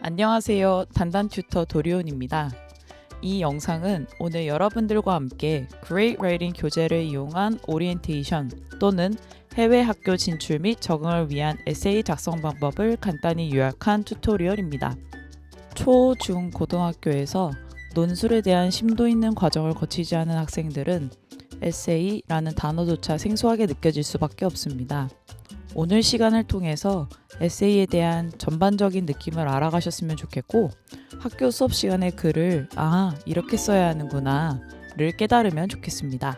안녕하세요. 단단 튜터 도리온입니다. 이 영상은 오늘 여러분들과 함께 Great Writing 교재를 이용한 오리엔테이션 또는 해외 학교 진출 및 적응을 위한 에세이 작성 방법을 간단히 요약한 튜토리얼입니다. 초, 중, 고등학교에서 논술에 대한 심도 있는 과정을 거치지 않은 학생들은 에세이라는 단어조차 생소하게 느껴질 수밖에 없습니다. 오늘 시간을 통해서 에세이에 대한 전반적인 느낌을 알아가셨으면 좋겠고, 학교 수업 시간에 글을 이렇게 써야 하는구나 를 깨달으면 좋겠습니다.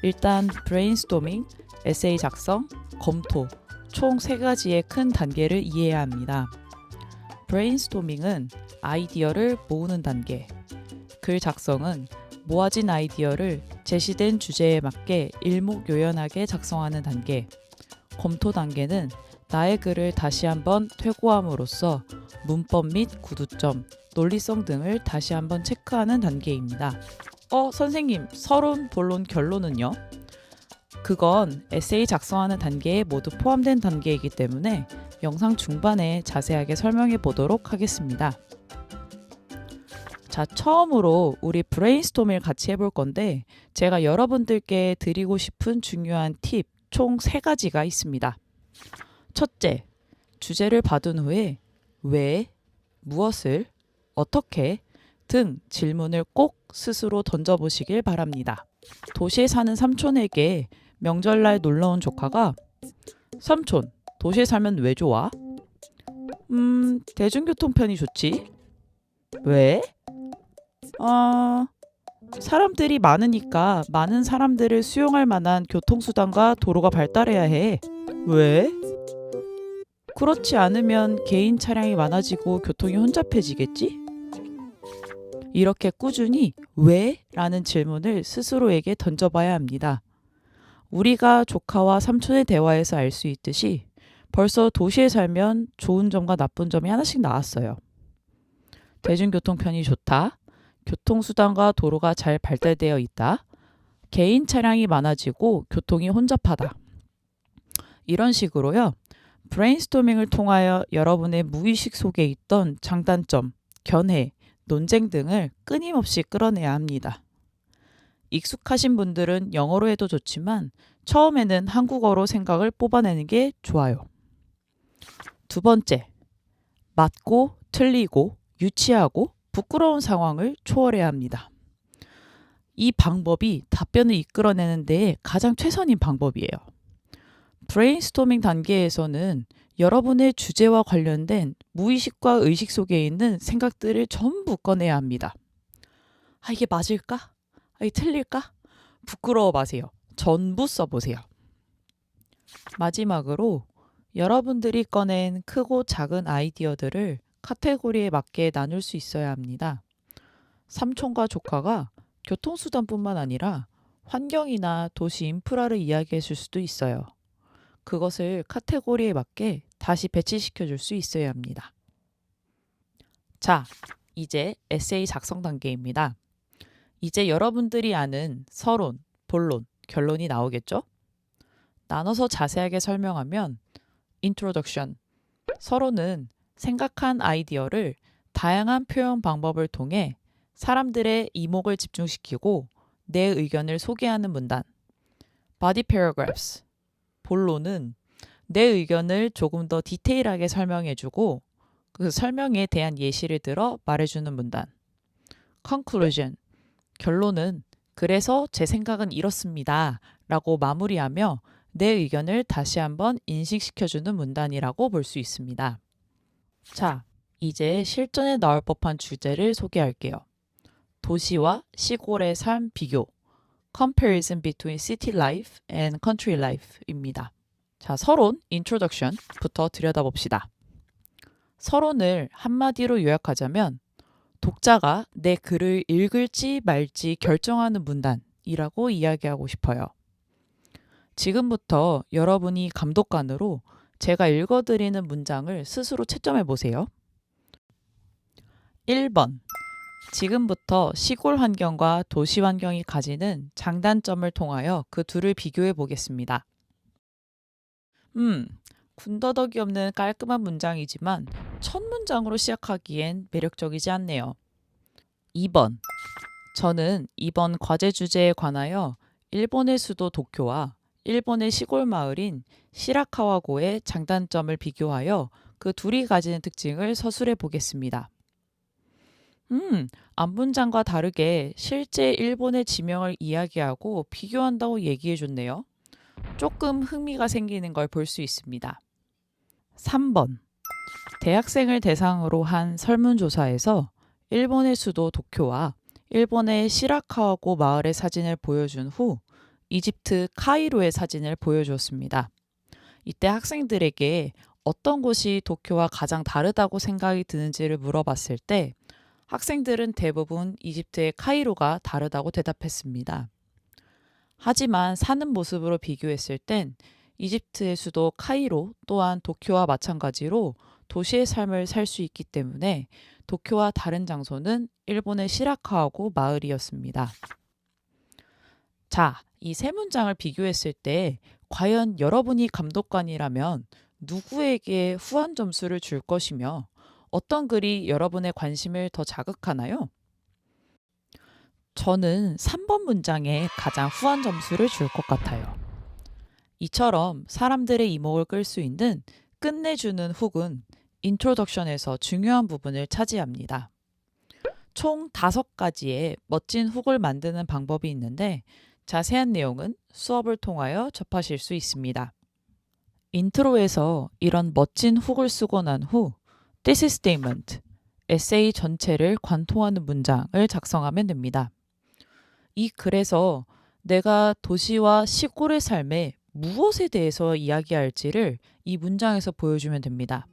일단 브레인스토밍, 에세이 작성, 검토 총 3가지의 큰 단계를 이해해야 합니다. 브레인스토밍은 아이디어를 모으는 단계, 글 작성은 모아진 아이디어를 제시된 주제에 맞게 일목요연하게 작성하는 단계, 검토 단계는 나의 글을 다시 한번 퇴고함으로써 문법 및 구두점, 논리성 등을 다시 한번 체크하는 단계입니다. 선생님, 서론, 본론, 결론은요? 그건 에세이 작성하는 단계에 모두 포함된 단계이기 때문에 영상 중반에 자세하게 설명해 보도록 하겠습니다. 자, 처음으로 우리 브레인스토밍을 같이 해볼 건데, 제가 여러분들께 드리고 싶은 중요한 팁 총 3가지가 있습니다. 첫째, 주제를 받은 후에 왜, 무엇을, 어떻게 등 질문을 꼭 스스로 던져보시길 바랍니다. 도시에 사는 삼촌에게 명절날 놀러온 조카가 삼촌, 도시에 살면 왜 좋아? 대중교통편이 좋지. 왜? 사람들이 많으니까 많은 사람들을 수용할 만한 교통수단과 도로가 발달해야 해. 왜? 그렇지 않으면 개인 차량이 많아지고 교통이 혼잡해지겠지? 이렇게 꾸준히 왜? 라는 질문을 스스로에게 던져봐야 합니다. 우리가 조카와 삼촌의 대화에서 알 수 있듯이 벌써 도시에 살면 좋은 점과 나쁜 점이 하나씩 나왔어요. 대중교통편이 좋다. 교통수단과 도로가 잘 발달되어 있다. 개인 차량이 많아지고 교통이 혼잡하다. 이런 식으로요. 브레인스토밍을 통하여 여러분의 무의식 속에 있던 장단점, 견해, 논쟁 등을 끊임없이 끌어내야 합니다. 익숙하신 분들은 영어로 해도 좋지만 처음에는 한국어로 생각을 뽑아내는 게 좋아요. 두 번째, 맞고 틀리고 유치하고 부끄러운 상황을 초월해야 합니다. 이 방법이 답변을 이끌어내는 데에 가장 최선인 방법이에요. 브레인스토밍 단계에서는 여러분의 주제와 관련된 무의식과 의식 속에 있는 생각들을 전부 꺼내야 합니다. 이게 맞을까? 이게 틀릴까? 부끄러워 마세요. 전부 써보세요. 마지막으로 여러분들이 꺼낸 크고 작은 아이디어들을 카테고리에 맞게 나눌 수 있어야 합니다. 삼촌과 조카가 교통수단뿐만 아니라 환경이나 도시 인프라를 이야기해 줄 수도 있어요. 그것을 카테고리에 맞게 다시 배치시켜 줄 수 있어야 합니다. 자, 이제 에세이 작성 단계입니다. 이제 여러분들이 아는 서론, 본론, 결론이 나오겠죠? 나눠서 자세하게 설명하면 Introduction, 서론은 생각한 아이디어를 다양한 표현 방법을 통해 사람들의 이목을 집중시키고 내 의견을 소개하는 문단. Body Paragraphs, 본론은 내 의견을 조금 더 디테일하게 설명해주고 그 설명에 대한 예시를 들어 말해주는 문단. Conclusion, 결론은 그래서 제 생각은 이렇습니다 라고 마무리하며 내 의견을 다시 한번 인식시켜주는 문단이라고 볼 수 있습니다. 자, 이제 실전에 나올 법한 주제를 소개할게요. 도시와 시골의 삶 비교, Comparison between city life and country life입니다. 자, 서론, Introduction부터 들여다봅시다. 서론을 한마디로 요약하자면 독자가 내 글을 읽을지 말지 결정하는 문단이라고 이야기하고 싶어요. 지금부터 여러분이 감독관으로 제가 읽어드리는 문장을 스스로 채점해 보세요. 1번. 지금부터 시골 환경과 도시 환경이 가지는 장단점을 통하여 그 둘을 비교해 보겠습니다. 군더더기 없는 깔끔한 문장이지만 첫 문장으로 시작하기엔 매력적이지 않네요. 2번. 저는 이번 과제 주제에 관하여 일본의 수도 도쿄와 일본의 시골 마을인 시라카와고의 장단점을 비교하여 그 둘이 가지는 특징을 서술해 보겠습니다. 앞문장과 다르게 실제 일본의 지명을 이야기하고 비교한다고 얘기해 줬네요. 조금 흥미가 생기는 걸 볼 수 있습니다. 3번. 대학생을 대상으로 한 설문조사에서 일본의 수도 도쿄와 일본의 시라카와고 마을의 사진을 보여준 후 이집트 카이로의 사진을 보여주었습니다. 이때 학생들에게 어떤 곳이 도쿄와 가장 다르다고 생각이 드는지를 물어봤을 때 학생들은 대부분 이집트의 카이로가 다르다고 대답했습니다. 하지만 사는 모습으로 비교했을 땐 이집트의 수도 카이로 또한 도쿄와 마찬가지로 도시의 삶을 살 수 있기 때문에 도쿄와 다른 장소는 일본의 시라카와고 마을이었습니다. 자, 이 세 문장을 비교했을 때 과연 여러분이 감독관이라면 누구에게 후한 점수를 줄 것이며 어떤 글이 여러분의 관심을 더 자극하나요? 저는 3번 문장에 가장 후한 점수를 줄 것 같아요. 이처럼 사람들의 이목을 끌 수 있는 끝내주는 훅은 인트로덕션에서 중요한 부분을 차지합니다. 총 5가지의 멋진 훅을 만드는 방법이 있는데 자세한 내용은 수업을 통하여 접하실 수 있습니다. 인트로에서 이런 멋진 훅을 쓰고 난 후 thesis statement, 에세이 전체를 관통하는 문장을 작성하면 됩니다. 이 글에서 내가 도시와 시골의 삶에 무엇에 대해서 이야기할지를 이 문장에서 보여주면 됩니다.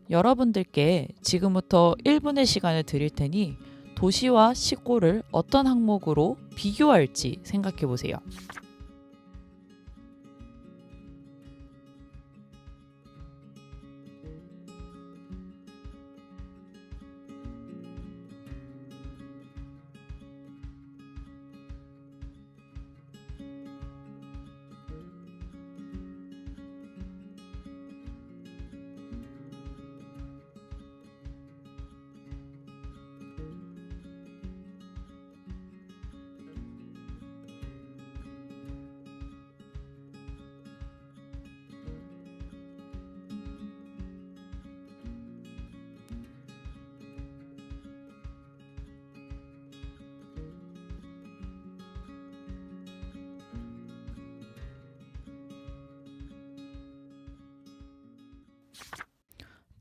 여러분들께 지금부터 1분의 시간을 드릴 테니 도시와 시골을 어떤 항목으로 비교할지 생각해 보세요.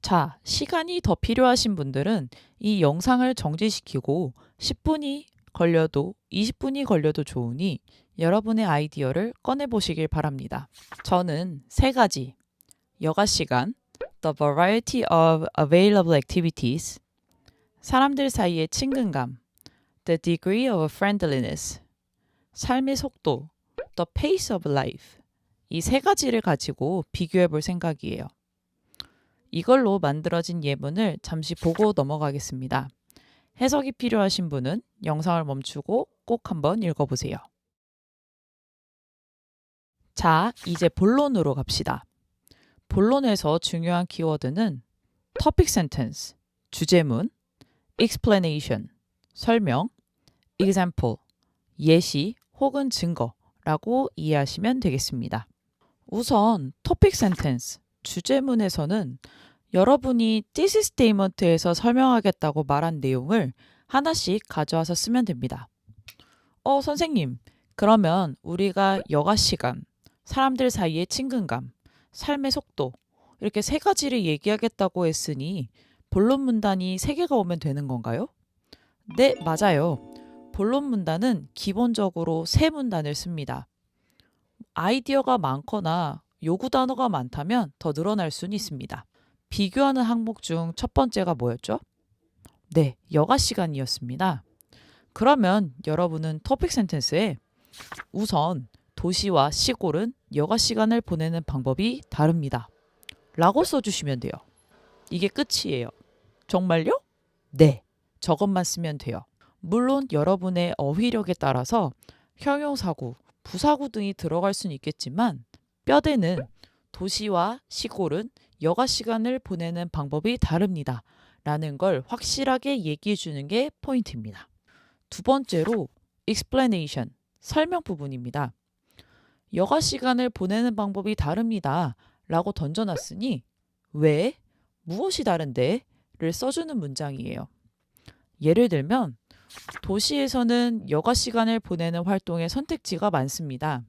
자, 시간이 더 필요하신 분들은 이 영상을 정지시키고 10분이 걸려도 20분이 걸려도 좋으니 여러분의 아이디어를 꺼내보시길 바랍니다. 저는 3가지, 여가 시간, the variety of available activities, 사람들 사이의 친근감, the degree of friendliness, 삶의 속도, the pace of life, 이 3가지를 가지고 비교해 볼 생각이에요. 이걸로 만들어진 예문을 잠시 보고 넘어가겠습니다. 해석이 필요하신 분은 영상을 멈추고 꼭 한번 읽어보세요. 자, 이제 본론으로 갑시다. 본론에서 중요한 키워드는 topic sentence, 주제문, explanation, 설명, example, 예시 혹은 증거라고 이해하시면 되겠습니다. 우선 topic sentence, 주제문에서는 여러분이 thesis statement에서 설명하겠다고 말한 내용을 하나씩 가져와서 쓰면 됩니다. 선생님, 그러면 우리가 여가 시간, 사람들 사이의 친근감, 삶의 속도 이렇게 3가지를 얘기하겠다고 했으니 본론 문단이 3개가 오면 되는 건가요? 네, 맞아요. 본론 문단은 기본적으로 3문단을 씁니다. 아이디어가 많거나 요구 단어가 많다면 더 늘어날 수는 있습니다. 비교하는 항목 중 첫 번째가 뭐였죠? 네, 여가 시간이었습니다. 그러면 여러분은 토픽 센텐스에 우선 도시와 시골은 여가 시간을 보내는 방법이 다릅니다. 라고 써주시면 돼요. 이게 끝이에요. 정말요? 네, 저것만 쓰면 돼요. 물론 여러분의 어휘력에 따라서 형용사구, 부사구 등이 들어갈 수는 있겠지만 뼈대는 도시와 시골은 여가 시간을 보내는 방법이 다릅니다. 라는 걸 확실하게 얘기해 주는 게 포인트입니다. 두 번째로 explanation, 설명 부분입니다. 여가 시간을 보내는 방법이 다릅니다. 라고 던져놨으니 왜? 무엇이 다른데? 를 써주는 문장이에요. 예를 들면 도시에서는 여가 시간을 보내는 활동의 선택지가 많습니다.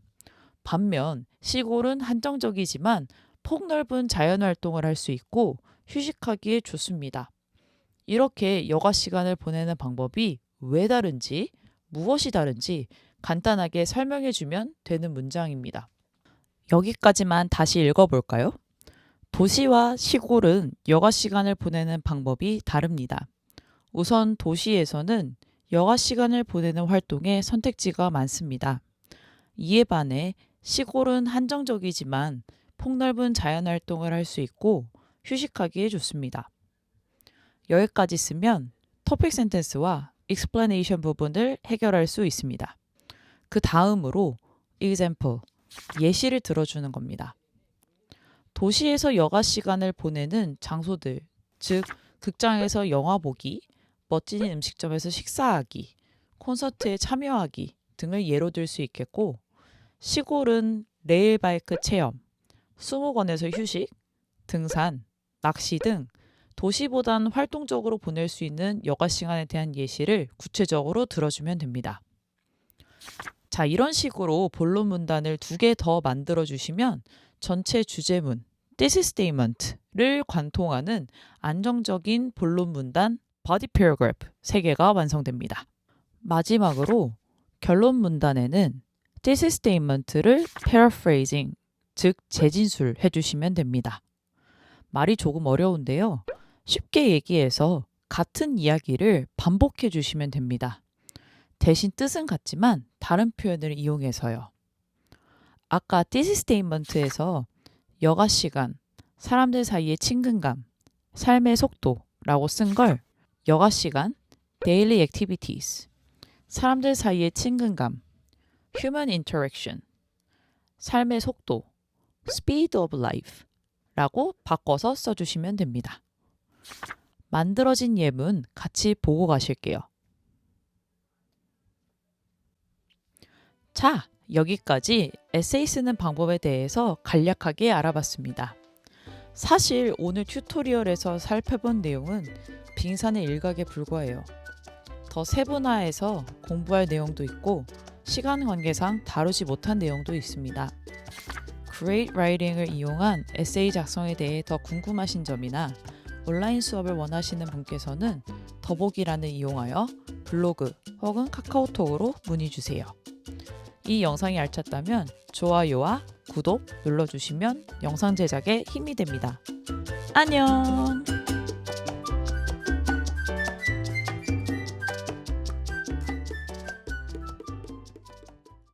반면 시골은 한정적이지만 폭넓은 자연활동을 할 수 있고 휴식하기에 좋습니다. 이렇게 여가 시간을 보내는 방법이 왜 다른지, 무엇이 다른지 간단하게 설명해주면 되는 문장입니다. 여기까지만 다시 읽어볼까요? 도시와 시골은 여가 시간을 보내는 방법이 다릅니다. 우선 도시에서는 여가 시간을 보내는 활동에 선택지가 많습니다. 이에 반해 시골은 한정적이지만 폭넓은 자연활동을 할 수 있고 휴식하기에 좋습니다. 여기까지 쓰면 토픽 센텐스와 explanation 부분을 해결할 수 있습니다. 그 다음으로 example, 예시를 들어주는 겁니다. 도시에서 여가 시간을 보내는 장소들, 즉 극장에서 영화 보기, 멋진 음식점에서 식사하기, 콘서트에 참여하기 등을 예로 들 수 있겠고, 시골은 레일바이크 체험, 수목원에서 휴식, 등산, 낚시 등 도시보단 활동적으로 보낼 수 있는 여가 시간에 대한 예시를 구체적으로 들어주면 됩니다. 자, 이런 식으로 본론 문단을 2개 더 만들어 주시면 전체 주제문, thesis statement를 관통하는 안정적인 본론 문단 body paragraph 3개가 완성됩니다. 마지막으로 결론 문단에는 thesis statement를 paraphrasing, 즉 재진술 해주시면 됩니다. 말이 조금 어려운데요. 쉽게 얘기해서 같은 이야기를 반복해 주시면 됩니다. 대신 뜻은 같지만 다른 표현을 이용해서요. 아까 thesis statement에서 여가 시간, 사람들 사이의 친근감, 삶의 속도라고 쓴 걸 여가 시간, daily activities, 사람들 사이의 친근감, human interaction, 삶의 속도, speed of life 라고 바꿔서 써주시면 됩니다. 만들어진 예문 같이 보고 가실게요. 자, 여기까지 에세이 쓰는 방법에 대해서 간략하게 알아봤습니다. 사실 오늘 튜토리얼에서 살펴본 내용은 빙산의 일각에 불과해요. 더 세분화해서 공부할 내용도 있고 시간 관계상 다루지 못한 내용도 있습니다. Great Writing을 이용한 에세이 작성에 대해 더 궁금하신 점이나 온라인 수업을 원하시는 분께서는 더보기란을 이용하여 블로그 혹은 카카오톡으로 문의 주세요. 이 영상이 알찼다면 좋아요와 구독 눌러주시면 영상 제작에 힘이 됩니다. 안녕!